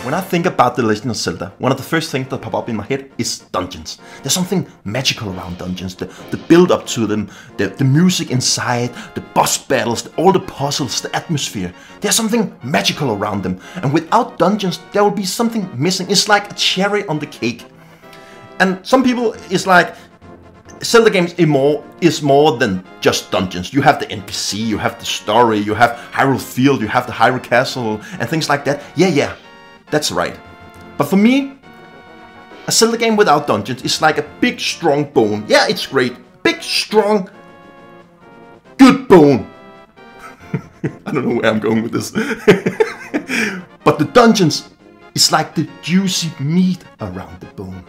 When I think about The Legend of Zelda, one of the first things that pop up in my head is dungeons. There's something magical around dungeons, the build up to them, the music inside, the boss battles, all the puzzles, the atmosphere. There's something magical around them, and without dungeons there will be something missing. It's like a cherry on the cake. And some people is like, Zelda games is more than just dungeons. You have the NPC, you have the story, you have Hyrule Field, you have the Hyrule Castle, and things like that. Yeah, that's right. But for me, a Zelda game without dungeons is like a big strong bone. Yeah, it's great. Big, strong, good bone. I don't know where I'm going with this. But the dungeons is like the juicy meat around the bone.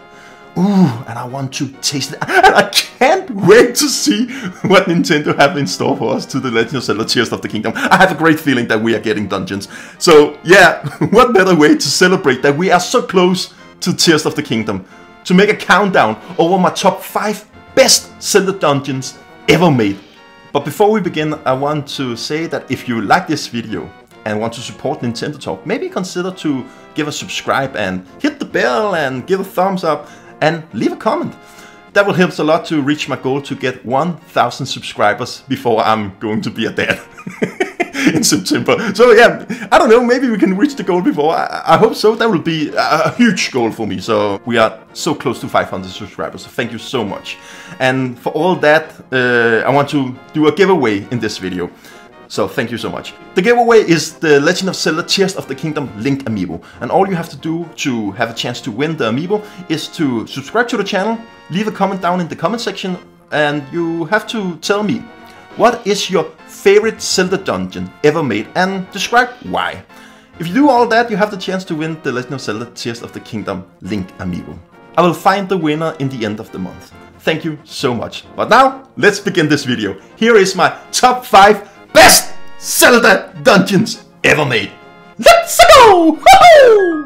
Ooh, and I want to taste it. And I can't wait to see what Nintendo have in store for us to The Legend of Zelda Tears of the Kingdom. I have a great feeling that we are getting dungeons. So yeah, what better way to celebrate that we are so close to Tears of the Kingdom? To make a countdown over my top 5 best Zelda dungeons ever made. But before we begin, I want to say that if you like this video and want to support Nintendo Talk, maybe consider to give a subscribe and hit the bell and give a thumbs up. And leave a comment. That will help us a lot to reach my goal to get 1,000 subscribers before I'm going to be a dad in September. So yeah, I don't know, maybe we can reach the goal before. I hope so. That will be a huge goal for me. So we are so close to 500 subscribers. So thank you so much. And for all that, I want to do a giveaway in this video. So thank you so much. The giveaway is the Legend of Zelda Tears of the Kingdom Link Amiibo. And all you have to do to have a chance to win the Amiibo is to subscribe to the channel, leave a comment down in the comment section, and you have to tell me what is your favorite Zelda dungeon ever made and describe why. If you do all that, you have the chance to win the Legend of Zelda Tears of the Kingdom Link Amiibo. I will find the winner in the end of the month. Thank you so much. But now, let's begin this video. Here is my top 5 best Zelda dungeons ever made. Let's go! Woohoo!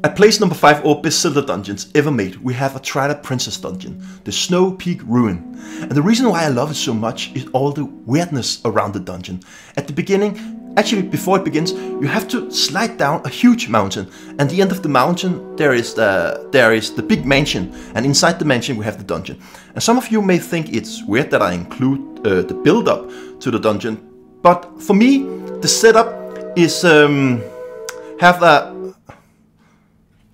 At place number 5 of best Zelda dungeons ever made, we have a Twilight Princess dungeon, the Snow Peak Ruin. And the reason why I love it so much is all the weirdness around the dungeon. At the beginning, actually before it begins, you have to slide down a huge mountain. And at the end of the mountain, there is the big mansion. And inside the mansion, we have the dungeon. And some of you may think it's weird that I include the build-up to the dungeon. But for me, the setup is have a...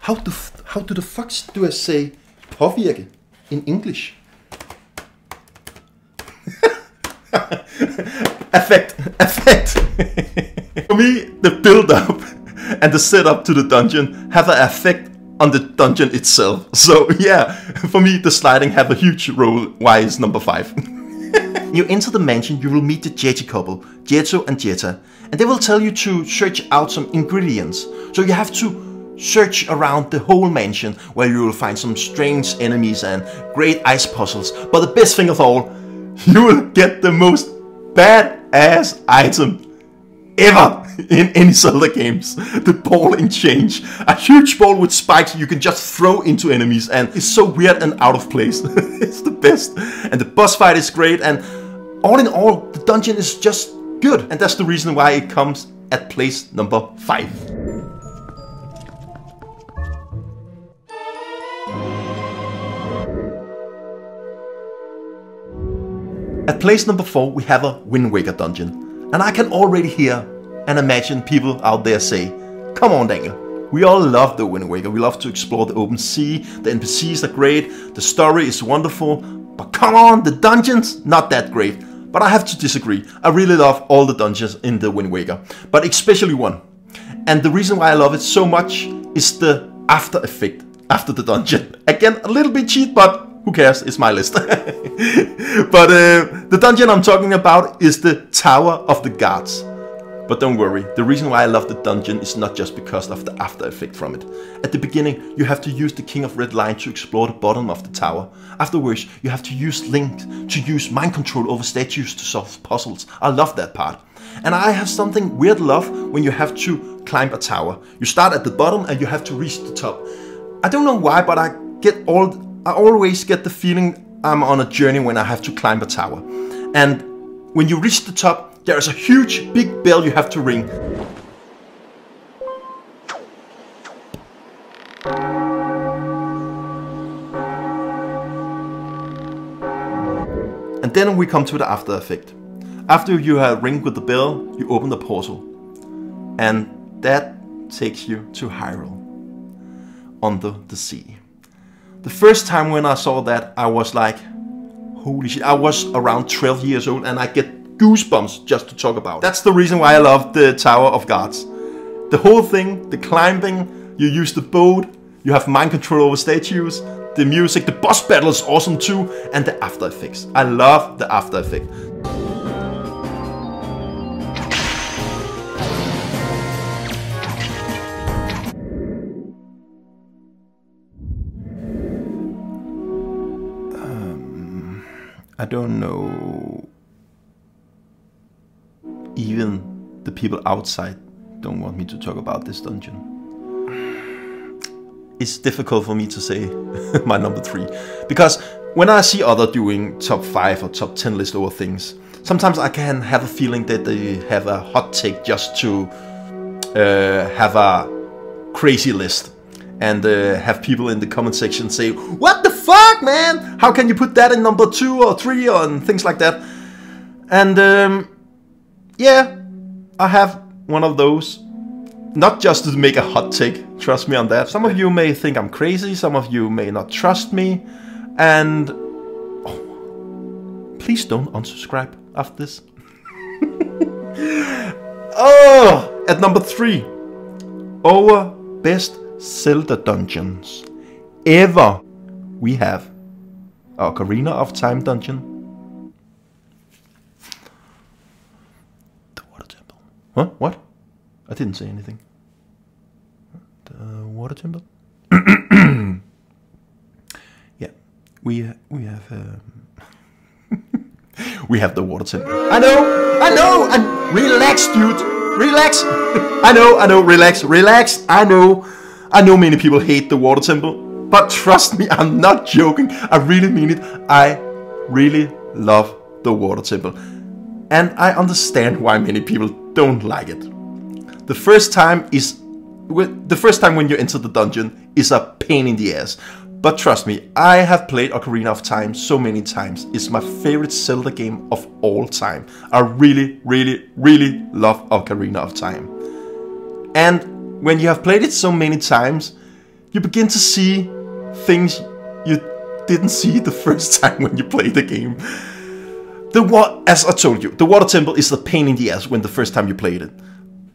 How do the fuck do I say påvirke in English? Effect. For me, the build-up and the setup to the dungeon have an effect on the dungeon itself. So yeah, for me, the sliding have a huge role. Why is number 5? You enter the mansion, you will meet the Jeti couple, Jetto and Jetta, and they will tell you to search out some ingredients. So you have to search around the whole mansion, where you will find some strange enemies and great ice puzzles. But the best thing of all, you will get the most badass item ever in any Zelda games. The ball and change. A huge ball with spikes you can just throw into enemies, and it's so weird and out of place. It's the best. And the boss fight is great, and all in all, the dungeon is just good. And that's the reason why it comes at place number 5. At place number 4, we have a Wind Waker dungeon. And I can already hear and imagine people out there say, come on Daniel, we all love the Wind Waker, we love to explore the open sea, the NPCs are great, the story is wonderful, but come on, the dungeons, not that great. But I have to disagree, I really love all the dungeons in the Wind Waker, but especially one. And the reason why I love it so much is the after effect after the dungeon. Again, a little bit cheat, but who cares? It's my list. But the dungeon I'm talking about is the Tower of the Gods. But don't worry, the reason why I love the dungeon is not just because of the after effect from it. At the beginning, you have to use the King of Red Lion to explore the bottom of the tower. Afterwards, you have to use Link to use mind control over statues to solve puzzles. I love that part. And I have something weird love when you have to climb a tower. You start at the bottom and you have to reach the top. I don't know why, but I always get the feeling I'm on a journey when I have to climb a tower. And when you reach the top, there is a huge big bell you have to ring. And then we come to the after effect. After you have ringed with the bell, you open the portal. And that takes you to Hyrule, under the sea. The first time when I saw that, I was like, holy shit. I was around 12 years old and I get goosebumps just to talk about. That's the reason why I love the Tower of Gods. The whole thing, the climbing, you use the boat, you have mind control over statues, the music, the boss battle is awesome too, and the after effects. I love the after effect. I don't know. Even the people outside don't want me to talk about this dungeon. It's difficult for me to say my number 3. Because when I see others doing top 5 or top 10 list over things, sometimes I can have a feeling that they have a hot take just to have a crazy list. And have people in the comment section say, what the fuck, man? How can you put that in number 2 or 3 or and things like that? And yeah, I have one of those. Not just to make a hot take, trust me on that. Some of you may think I'm crazy, some of you may not trust me. And please don't unsubscribe after this. Oh, at number 3, our best Zelda dungeons ever, we have Ocarina of Time dungeon, the water temple. Huh? What? I didn't say anything. The water temple. Yeah, we have we have the water temple. I know. And relax, dude. Relax. I know. Relax. I know many people hate the water temple, but trust me, I'm not joking. I really mean it. I really love the water temple. And I understand why many people don't like it. The first time when you enter the dungeon is a pain in the ass. But trust me, I have played Ocarina of Time so many times. It's my favorite Zelda game of all time. I really love Ocarina of Time. And when you have played it so many times, you begin to see things you didn't see the first time when you played the game. As I told you, the water temple is a pain in the ass when the first time you played it.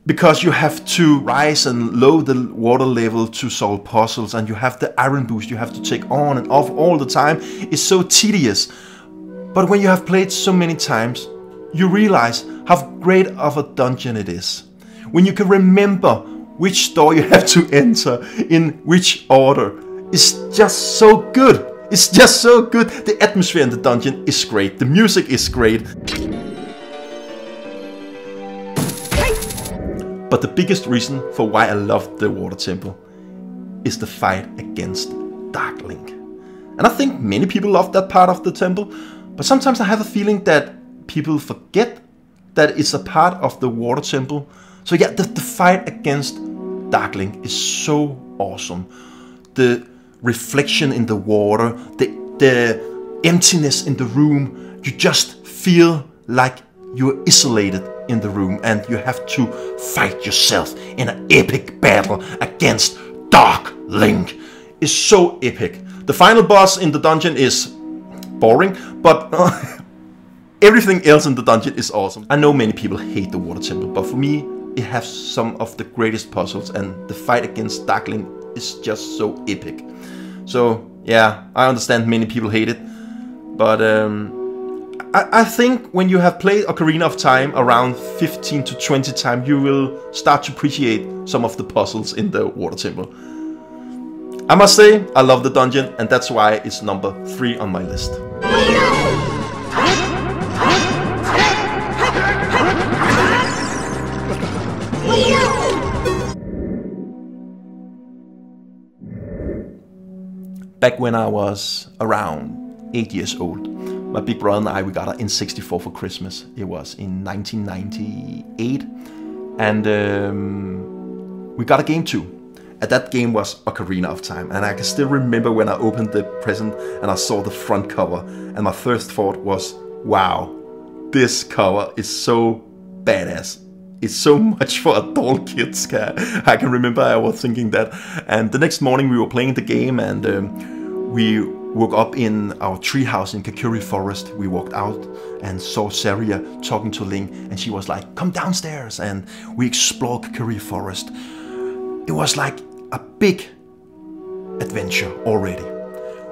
Because you have to rise and lower the water level to solve puzzles, and you have the iron boost you have to take on and off all the time. It's so tedious. But when you have played so many times, you realize how great of a dungeon it is. When you can remember which door you have to enter in which order. It's just so good. It's just so good. The atmosphere in the dungeon is great. The music is great. But the biggest reason for why I love the water temple is the fight against Dark Link. And I think many people love that part of the temple, but sometimes I have a feeling that people forget that it's a part of the water temple. So yeah, the fight against Dark Link is so awesome. The reflection in the water, the emptiness in the room, you just feel like you're isolated in the room and you have to fight yourself in an epic battle against Dark Link. It's so epic. The final boss in the dungeon is boring, but everything else in the dungeon is awesome. I know many people hate the water temple, but for me, it has some of the greatest puzzles, and the fight against Dark Link is just so epic. So yeah, I understand many people hate it, but I think when you have played Ocarina of Time around 15 to 20 times, you will start to appreciate some of the puzzles in the water temple. I must say, I love the dungeon, and that's why it's number 3 on my list. back when I was around 8 years old. My big brother and I, we got an N64 for Christmas. It was in 1998. And we got a game too. And that game was Ocarina of Time. And I can still remember when I opened the present and I saw the front cover. And my first thought was, wow, this cover is so badass. It's so much for adult kids. I can remember I was thinking that. And the next morning we were playing the game, and we woke up in our treehouse in Kakuri Forest. We walked out and saw Saria talking to Link, and she was like, come downstairs. And we explored Kakuri Forest. It was like a big adventure already.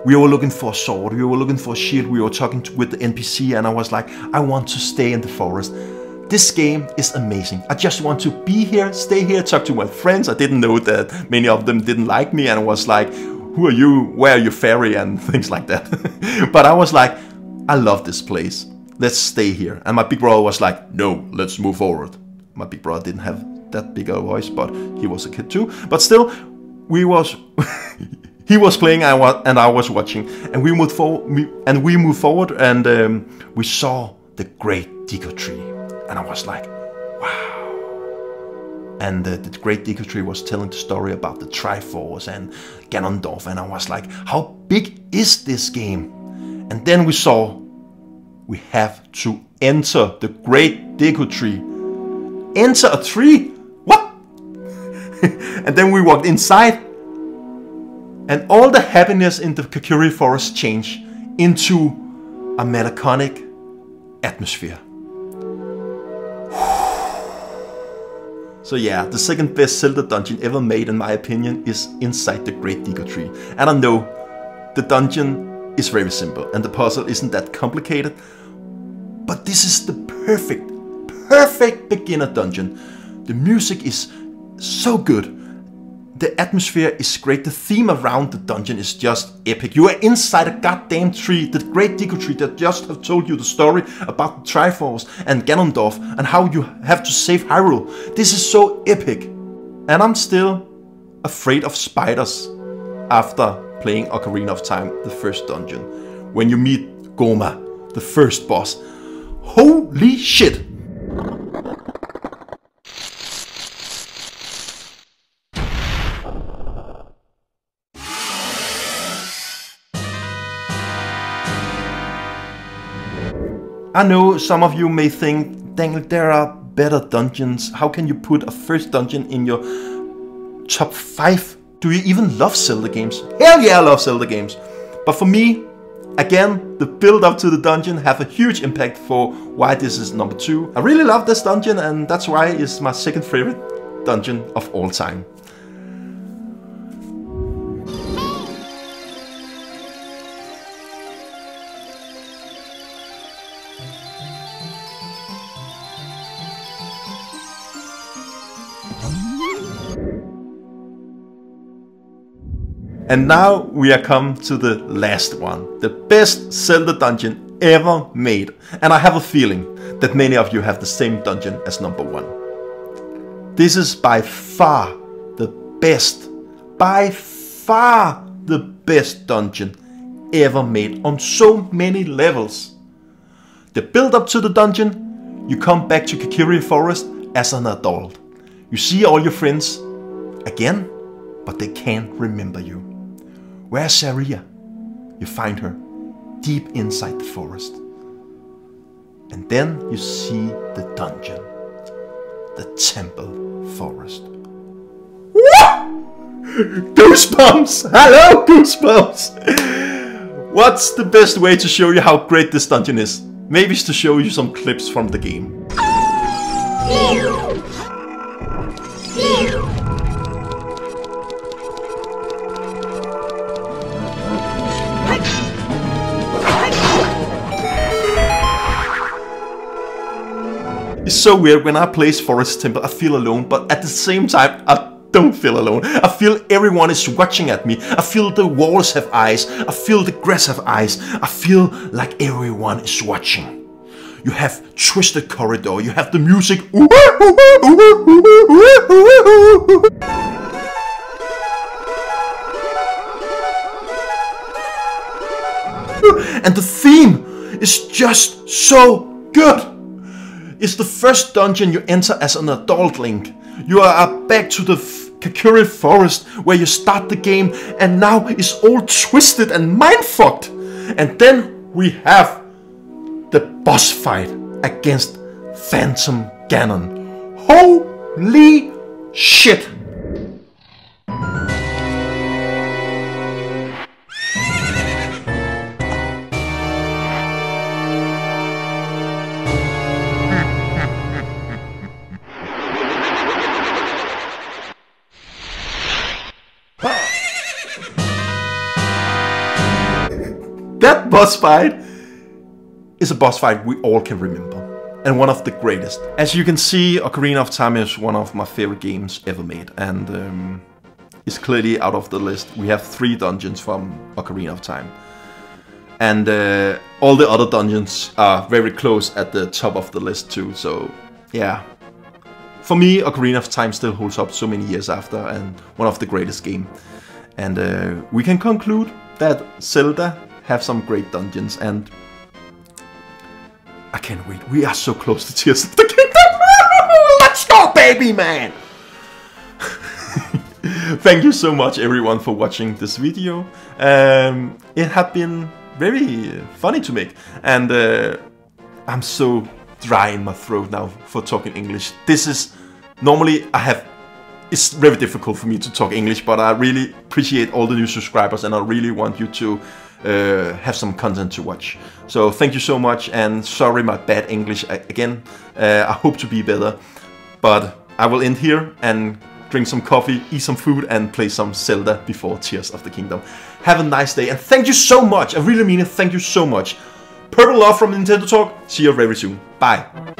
We were looking for a sword, we were looking for a shield, we were talking with the NPC, and I was like, I want to stay in the forest. This game is amazing. I just want to be here, stay here, talk to my friends. I didn't know that many of them didn't like me, and I was like, who are you? Where are you, fairy? And things like that. But I was like, I love this place. Let's stay here. And my big brother was like, no, let's move forward. My big brother didn't have that big a voice, but he was a kid too. But still, he was playing and I was watching, and we moved forward, and we saw the great Deku tree, and I was like, wow. And the great Deku tree was telling the story about the Triforce and Ganondorf, and I was like, how big is this game? And then we saw we have to enter the great Deku tree. Enter a tree? What? And then we walked inside, and all the happiness in the Kakuri Forest changed into a melancholic atmosphere. So yeah, the second best Zelda dungeon ever made, in my opinion, is inside the Great Deku Tree. And I know the dungeon is very simple and the puzzle isn't that complicated, but this is the perfect beginner dungeon. The music is so good. The atmosphere is great. The theme around the dungeon is just epic. You are inside a goddamn tree, the Great Deku Tree that just have told you the story about the Triforce and Ganondorf and how you have to save Hyrule. This is so epic. And I'm still afraid of spiders after playing Ocarina of Time, the first dungeon. When you meet Goma, the first boss. Holy shit! I know some of you may think, Daniel, there are better dungeons. How can you put a first dungeon in your top 5? Do you even love Zelda games? Hell yeah, I love Zelda games. But for me, again, the build up to the dungeon have a huge impact for why this is number 2. I really love this dungeon, and that's why it's my second favorite dungeon of all time. And now we are come to the last one, the best Zelda dungeon ever made. And I have a feeling that many of you have the same dungeon as number 1. This is by far the best dungeon ever made on so many levels. The build up to the dungeon, you come back to Kakuri Forest as an adult. You see all your friends again, but they can't remember you. Where's Saria? You find her deep inside the forest. And then you see the dungeon, the temple forest. Goosebumps! Hello, goosebumps! What's the best way to show you how great this dungeon is? Maybe it's to show you some clips from the game. It's so weird, when I play Forest Temple I feel alone, but at the same time I don't feel alone. I feel everyone is watching at me. I feel the walls have eyes. I feel the grass have eyes. I feel like everyone is watching. You have twisted corridor, you have the music. and the theme is just so good. It's the first dungeon you enter as an adult Link. You are back to the Kakuri Forest where you start the game, and now it's all twisted and mind-fucked. And then we have the boss fight against Phantom Ganon. Holy shit! That boss fight is a boss fight we all can remember, and one of the greatest. As you can see, Ocarina of Time is one of my favorite games ever made, and it's clearly out of the list. We have 3 dungeons from Ocarina of Time, and all the other dungeons are very close at the top of the list too, so yeah. For me, Ocarina of Time still holds up so many years after, and one of the greatest game. And we can conclude that Zelda have some great dungeons, and I can't wait. We are so close to Tears of the Kingdom. Let's go, baby, man! Thank you so much, everyone, for watching this video. It has been very funny to make, and I'm so dry in my throat now for talking English. This is normally it's very difficult for me to talk English, but I really appreciate all the new subscribers, and I really want you to have some content to watch. So thank you so much, and sorry my bad English again. I hope to be better, but I will end here and drink some coffee, eat some food, and play some Zelda before Tears of the Kingdom. Have a nice day, and thank you so much. I really mean it. Thank you so much. Purple love from Nintendo Talk. See you very soon. Bye.